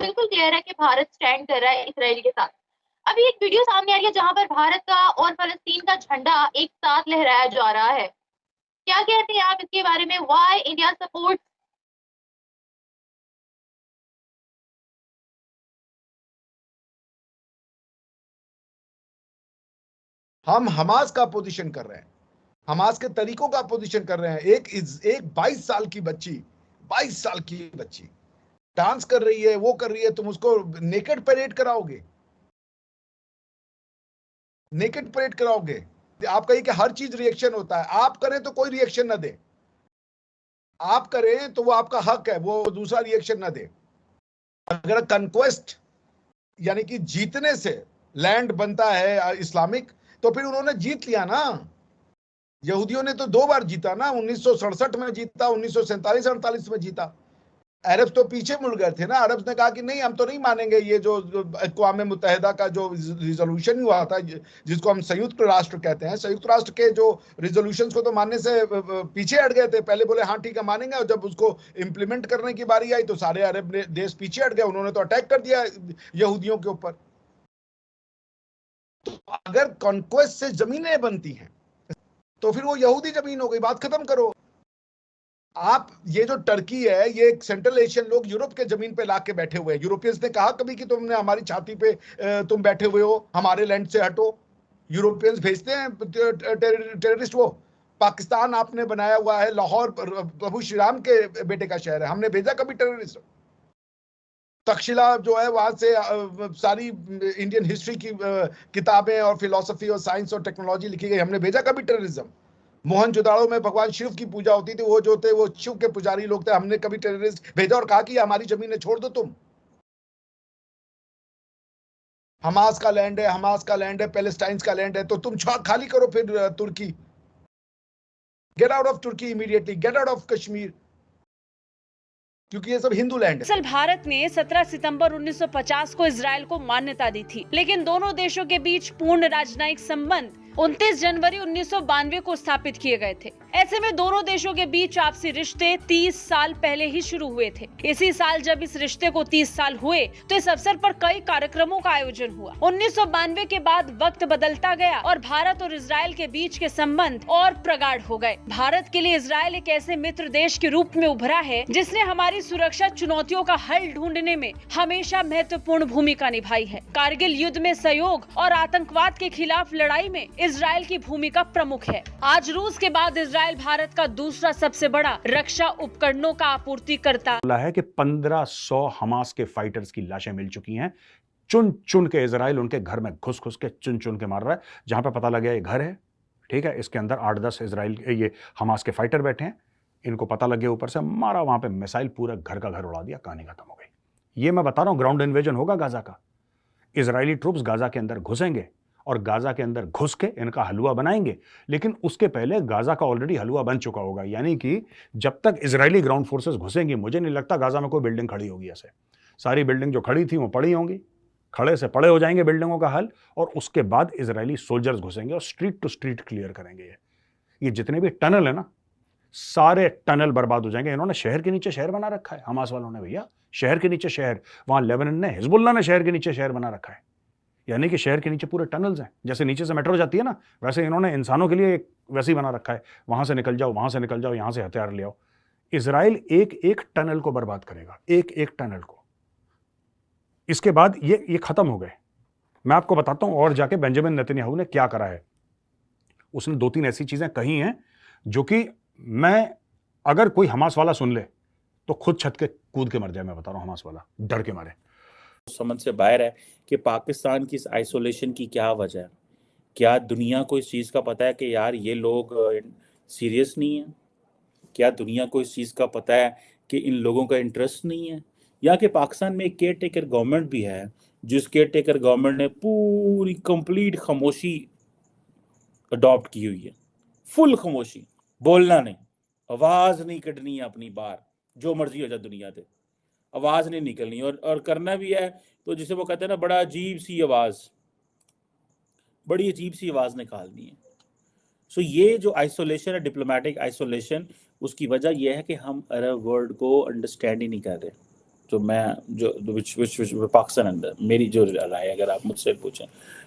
बिल्कुल क्लियर है कि भारत स्टैंड कर रहा है इसराइल के साथ। अभी एक वीडियो सामने आ रही है जहां पर भारत का और फलस्तीन का झंडा एक साथ लहराया जा रहा है। क्या कहते हैं आप इसके बारे में? Why India support? हम हमास का पोजीशन कर रहे हैं, हमास के तरीकों का पोजीशन कर रहे हैं। एक 22 साल की बच्ची, 22 साल की बच्ची डांस कर रही है, वो कर रही है, तुम उसको नेकेड परेड कराओगे? नेकेड परेड कराओगे? आप कहिए कि हर चीज रिएक्शन होता है, आप करें तो कोई रिएक्शन ना दे, आप करें तो वो आपका हक है, वो दूसरा रिएक्शन ना दे। अगर कंक्वेस्ट यानी कि जीतने से लैंड बनता है इस्लामिक, तो फिर उन्होंने जीत लिया ना। यहूदियों ने तो 2 बार जीता ना, 1967 में जीता, 1947-48 में जीता। अरब तो पीछे मुड़ गए थे ना। अरब ने कहा कि नहीं, हम तो नहीं मानेंगे ये जो अक़वाम मुत्तहिदा का जो रिजोल्यूशन हुआ था, जिसको हम संयुक्त राष्ट्र कहते हैं, संयुक्त राष्ट्र के जो रिजोल्यूशंस को तो मानने से पीछे हट गए थे। पहले बोले हाँ ठीक है मानेंगे, और जब उसको इम्प्लीमेंट करने की बारी आई तो सारे अरब देश पीछे हट गए, उन्होंने तो अटैक कर दिया यहूदियों के ऊपर। तो अगर कॉन्क्वेस्ट से जमीनें बनती हैं तो फिर वो यहूदी जमीन हो गई, बात खत्म करो। आप ये जो टर्की है, ये सेंट्रल एशियन लोग यूरोप के जमीन पे लाके बैठे हुए हैं। यूरोपियंस ने कहा कभी कि तुमने हमारी छाती पे तुम बैठे हुए हो, हमारे लैंड से हटो? यूरोपियंस भेजते हैं टेररिस्ट। वो पाकिस्तान आपने बनाया हुआ है, लाहौर प्रभु श्री राम के बेटे का शहर है, हमने भेजा कभी टेररिस्ट? तक्षशिला जो है वहां से सारी इंडियन हिस्ट्री की किताबें और फिलोसफी और साइंस और टेक्नोलॉजी लिखी गई, हमने भेजा कभी टेररिज्म? मोहनजोदाड़ो में भगवान शिव की पूजा होती थी, वो जो थे वो शिव के पुजारी लोग थे, हमने कभी टेररिस्ट भेजा और कहा कि हमारी जमीनें छोड़ दो तुम? हमास का लैंड है, हमास का लैंड है, पैलेस्टाइन का लैंड है, तो तुम खाली करो फिर तुर्की। Get out of Turkey immediately, get out of Kashmir, क्योंकि ये सब हिंदू लैंड है। भारत ने 17 सितंबर 1950 को इजराइल को मान्यता दी थी, लेकिन दोनों देशों के बीच पूर्ण राजनयिक संबंध 29 जनवरी 1992 को स्थापित किए गए थे। ऐसे में दोनों देशों के बीच आपसी रिश्ते 30 साल पहले ही शुरू हुए थे। इसी साल जब इस रिश्ते को 30 साल हुए तो इस अवसर पर कई कार्यक्रमों का आयोजन हुआ। 1992 के बाद वक्त बदलता गया और भारत और इजराइल के बीच के संबंध और प्रगाढ़ हो गए। भारत के लिए इजराइल एक ऐसे मित्र देश के रूप में उभरा है जिसने हमारी सुरक्षा चुनौतियों का हल ढूंढने में हमेशा महत्वपूर्ण भूमिका निभाई है। कारगिल युद्ध में सहयोग और आतंकवाद के खिलाफ लड़ाई में इजराइल की भूमिका प्रमुख है। आज रूस के बाद इजराइल भारत का दूसरा सबसे बड़ा रक्षा उपकरणों का आपूर्तिकर्ता है कि 1500 हमास के फाइटर्स की लाशें मिल चुकी हैं। चुन चुन के इजराइल उनके घर में घुस घुस के चुन चुन के मार रहा है। जहां पे पता लगा ये घर है, ठीक है, इसके अंदर 8-10 इजराइल ये हमास के फाइटर बैठे हैं, इनको पता लग गया, ऊपर से मारा, वहां पे मिसाइल पूरा घर का घर उड़ा दिया, कहानी खत्म हो गई। ये मैं बता रहा हूं, ग्राउंड इन्वेजन होगा गाजा का। इजरायली ट्रूप्स गाजा के अंदर घुसेंगे और गाजा के अंदर घुस के इनका हलवा बनाएंगे, लेकिन उसके पहले गाजा का ऑलरेडी हलवा बन चुका होगा। यानी कि जब तक इजरायली ग्राउंड फोर्सेस घुसेंगी, मुझे नहीं लगता गाजा में कोई बिल्डिंग खड़ी होगी। ऐसे सारी बिल्डिंग जो खड़ी थी वो पड़ी होंगी, खड़े से पड़े हो जाएंगे बिल्डिंगों का हल, और उसके बाद इजरायली सोल्जर्स घुसेंगे और स्ट्रीट टू स्ट्रीट क्लियर करेंगे। ये जितने भी टनल है ना, सारे टनल बर्बाद हो जाएंगे। इन्होंने शहर के नीचे शहर बना रखा है, हमास वालों ने, भैया शहर के नीचे शहर। वहां लेबनान ने, हिजबुल्लाह ने शहर के नीचे शहर बना रखा है। यानी कि शहर के नीचे पूरे टनल्स हैं, जैसे नीचे से मेट्रो जाती है ना, वैसे इन्होंने इंसानों के लिए वैसे ही बना रखा है। वहां से निकल जाओ, वहां से निकल जाओ, यहां से हथियार ले आओ। इजराइल एक एक टनल को बर्बाद करेगा, एक एक टनल को। इसके बाद ये खत्म हो गए। मैं आपको बताता हूं और जाके बेंजामिन नेतन्याहू ने क्या करा है। उसने 2-3 ऐसी चीजें कही हैं जो कि अगर कोई हमास वाला सुन ले तो खुद छत के कूद के मर जाए। मैं बता रहा हूं, हमास वाला डर के मारे। समझ से बाहर है कि पाकिस्तान की इस आइसोलेशन की क्या वजह है। क्या दुनिया को इस चीज़ का पता है कि यार ये लोग सीरियस नहीं है? क्या दुनिया को इस चीज़ का पता है कि इन लोगों का इंटरेस्ट नहीं है? या कि पाकिस्तान में एक केयर टेकर गवर्नमेंट भी है, जिस केयर टेकर गवर्नमेंट ने पूरी कंप्लीट खामोशी अडॉप्ट की हुई है। फुल खामोशी, बोलना नहीं, आवाज़ नहीं कटनी है अपनी बाहर, जो मर्जी हो जाए दुनिया से, आवाज़ नहीं निकलनी। और करना भी है तो जिसे वो कहते हैं ना, बड़ा अजीब सी आवाज़, बड़ी अजीब सी आवाज़ निकालनी है। सो ये जो आइसोलेशन है, डिप्लोमेटिक आइसोलेशन, उसकी वजह यह है कि हम अरब वर्ल्ड को अंडरस्टैंड ही नहीं कर रहे जो मैं जो पाकिस्तान अंदर मेरी जो राय है, अगर आप मुझसे पूछें,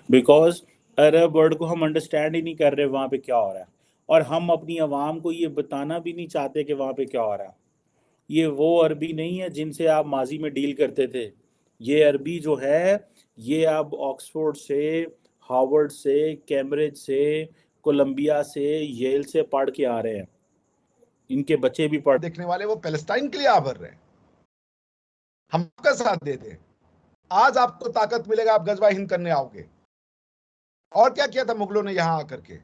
बिकॉज अरब वर्ड को हम अंडरस्टैंड ही नहीं कर रहे वहाँ पे क्या हो रहा है, और हम अपनी आवाम को ये बताना भी नहीं चाहते कि वहाँ पे क्या हो रहा है। ये वो अरबी नहीं है जिनसे आप माजी में डील करते थे। ये अरबी जो है ये आप ऑक्सफोर्ड से, हार्वर्ड से, कैम्ब्रिज से, कोलंबिया से, येल से पढ़ के आ रहे हैं, इनके बच्चे भी पढ़। देखने वाले वो पैलेस्टाइन के लिए आ भर रहे हैं, हम आपका साथ देते हैं। आज आपको ताकत मिलेगा, आप गजवा हिंद करने आओगे। और क्या किया था मुगलों ने यहां आकर के?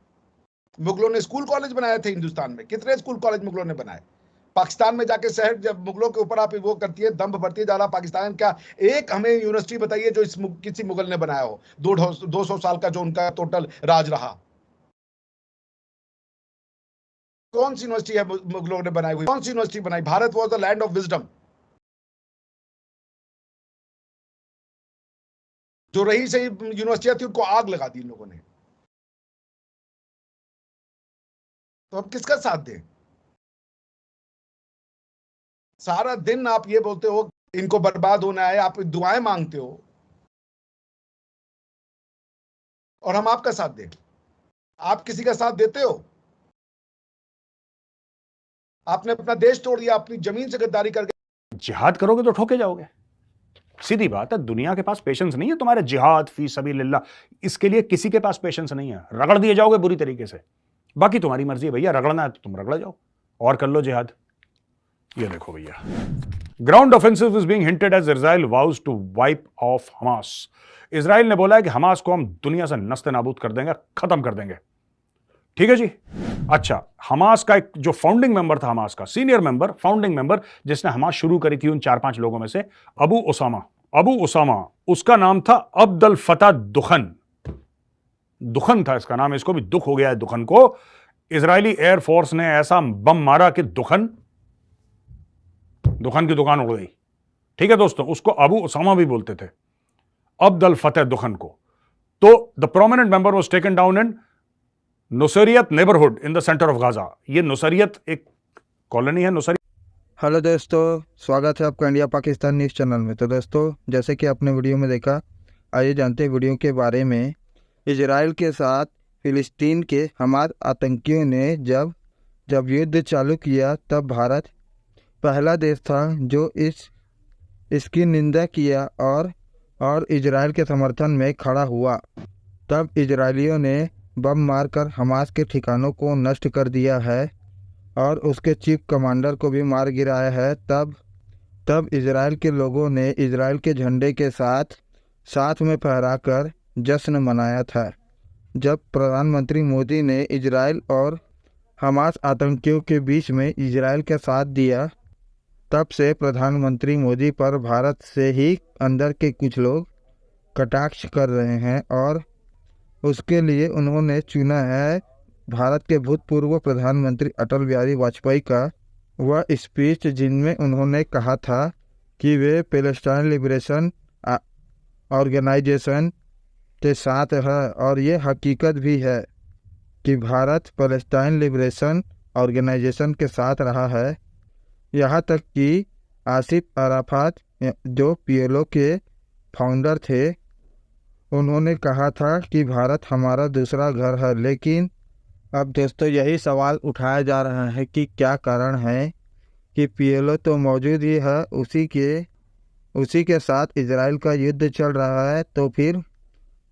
मुगलों ने स्कूल कॉलेज बनाए थे हिंदुस्तान में। कितने स्कूल कॉलेज मुगलों ने बनाए? पाकिस्तान में जाके शहर, जब मुगलों के ऊपर आप वो करती है, दंभ बढ़ती जा रहा पाकिस्तान का, एक हमें यूनिवर्सिटी बताइए जो किसी मुगल ने बनाया हो, 200 साल का जो उनका टोटल राज रहा। कौन सी यूनिवर्सिटी है मुगलों ने बनाई हुई? कौन सी यूनिवर्सिटी बनाई? Bharat was the land of wisdom. जो रही सही यूनिवर्सिटियां थी उनको आग लगा दी इन लोगों ने। तो अब किसका साथ दें? सारा दिन आप ये बोलते हो इनको बर्बाद होना है, आप दुआएं मांगते हो, और हम आपका साथ दें? आप किसी का साथ देते हो? आपने अपना देश तोड़ दिया, अपनी जमीन से गद्दारी करके। जिहाद करोगे तो ठोके जाओगे, सीधी बात है। दुनिया के पास पेशेंस नहीं है तुम्हारे जिहाद फी सबीलिल्लाह, इसके लिए किसी के पास पेशेंस नहीं है। रगड़ दिए जाओगे बुरी तरीके से, बाकी तुम्हारी मर्जी है भैया, रगड़ना है तो तुम रगड़ जाओ और कर लो जिहाद। ये देखो भैया, ground offensive is being hinted as Israel vows to wipe off Hamas. Israel ने बोला है कि हमास को हम दुनिया से नस्ते नाबूद कर देंगे, खत्म कर देंगे। ठीक है जी। अच्छा, हमास का एक जो फाउंडिंग मेंबर था, हमास का सीनियर मेंबर, फाउंडिंग मेंबर, जिसने हमास शुरू करी थी, उन 4-5 लोगों में से अबू उसामा, उसका नाम था अब्दुल फता दुखन। दुखन था इसका नाम, इसको भी दुख हो गया है दुखन को। इजरायली एयरफोर्स ने ऐसा बम मारा कि दुखन की दुकान उड़ गई। ठीक है दोस्तों, उसको अबू उसामा भी बोलते थे, अब्दुल फतेह दुखन को। तो the prominent member was taken down in Nuseirat neighbourhood in the centre of Gaza. ये नुसैरियत एक कॉलोनी है, नुसैरियत। हेलो दोस्तों, स्वागत है आपका इंडिया पाकिस्तान न्यूज़ चैनल में। तो दोस्तों, जैसे कि आपने वीडियो में देखा, आइए जानते हैं वीडियो के बारे में। इजराइल के साथ फिलिस्तीन के हमास आतंकियों ने जब युद्ध चालू किया, तब भारत पहला देश था जो इसकी निंदा किया और इजराइल के समर्थन में खड़ा हुआ। तब इजरायलियों ने बम मारकर हमास के ठिकानों को नष्ट कर दिया है और उसके चीफ कमांडर को भी मार गिराया है। तब इजराइल के लोगों ने इजराइल के झंडे के साथ में फहराकर जश्न मनाया था। जब प्रधानमंत्री मोदी ने इजराइल और हमास आतंकियों के बीच में इजराइल का साथ दिया, तब से प्रधानमंत्री मोदी पर भारत से ही अंदर के कुछ लोग कटाक्ष कर रहे हैं, और उसके लिए उन्होंने चुना है भारत के भूतपूर्व प्रधानमंत्री अटल बिहारी वाजपेयी का वह स्पीच, जिनमें उन्होंने कहा था कि वे पैलेस्टाइन लिबरेशन ऑर्गेनाइजेशन के साथ है। और ये हकीकत भी है कि भारत पैलेस्टाइन लिबरेशन ऑर्गेनाइजेशन के साथ रहा है। यहाँ तक कि आसिफ अराफात, जो पीएलओ के फाउंडर थे, उन्होंने कहा था कि भारत हमारा दूसरा घर है। लेकिन अब दोस्तों, यही सवाल उठाया जा रहा है कि क्या कारण है कि पीएलओ तो मौजूद ही है, उसी के साथ इजराइल का युद्ध चल रहा है, तो फिर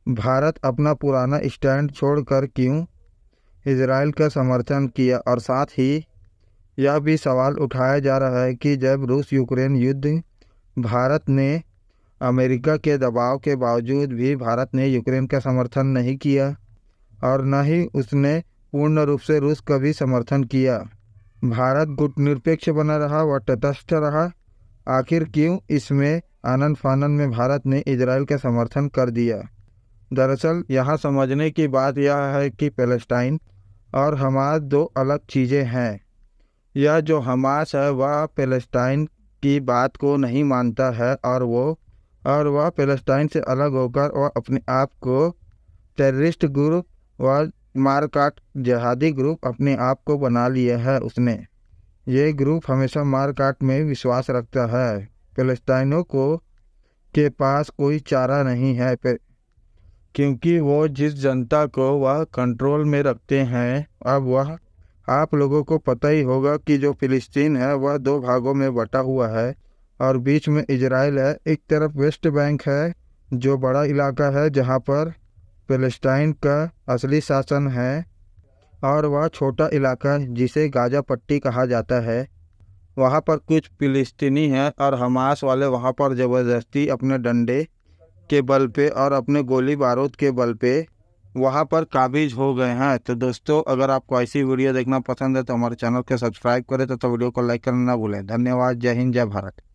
भारत अपना पुराना स्टैंड छोड़कर क्यों इजराइल का समर्थन किया। और साथ ही यह भी सवाल उठाया जा रहा है कि जब रूस यूक्रेन युद्ध, भारत ने अमेरिका के दबाव के बावजूद भी भारत ने यूक्रेन का समर्थन नहीं किया, और न ही उसने पूर्ण रूप से रूस का भी समर्थन किया। भारत गुटनिरपेक्ष बना रहा व तटस्थ रहा। आखिर क्यों इसमें आनन फानन में भारत ने इजराइल का समर्थन कर दिया? दरअसल यहाँ समझने की बात यह है कि पैलेस्टाइन और हमास दो अलग चीज़ें हैं। यह जो हमास है वह पैलेस्टाइन की बात को नहीं मानता है, और वह पैलेस्टाइन से अलग होकर वह अपने आप को टेररिस्ट ग्रुप व मारकाट जिहादी ग्रुप अपने आप को बना लिया है। उसने ये ग्रुप हमेशा मारकाट में विश्वास रखता है। फ़लस्तीनियों को के पास कोई चारा नहीं है, क्योंकि वो जिस जनता को वह कंट्रोल में रखते हैं, अब वह आप लोगों को पता ही होगा कि जो फ़िलिस्तीन है वह 2 भागों में बटा हुआ है और बीच में इजराइल है। एक तरफ वेस्ट बैंक है जो बड़ा इलाका है जहाँ पर फ़लस्तीन का असली शासन है, और वह छोटा इलाका जिसे गाजा पट्टी कहा जाता है, वहाँ पर कुछ फ़िलिस्तीनी हैं और हमास वाले वहाँ पर ज़बरदस्ती अपने डंडे के बल पे और अपने गोली बारूद के बल पे वहाँ पर काबिज हो गए हैं। तो दोस्तों, अगर आपको ऐसी वीडियो देखना पसंद है तो हमारे चैनल को सब्सक्राइब करें तथा वीडियो को लाइक करना ना भूलें। धन्यवाद। जय हिंद, जय भारत।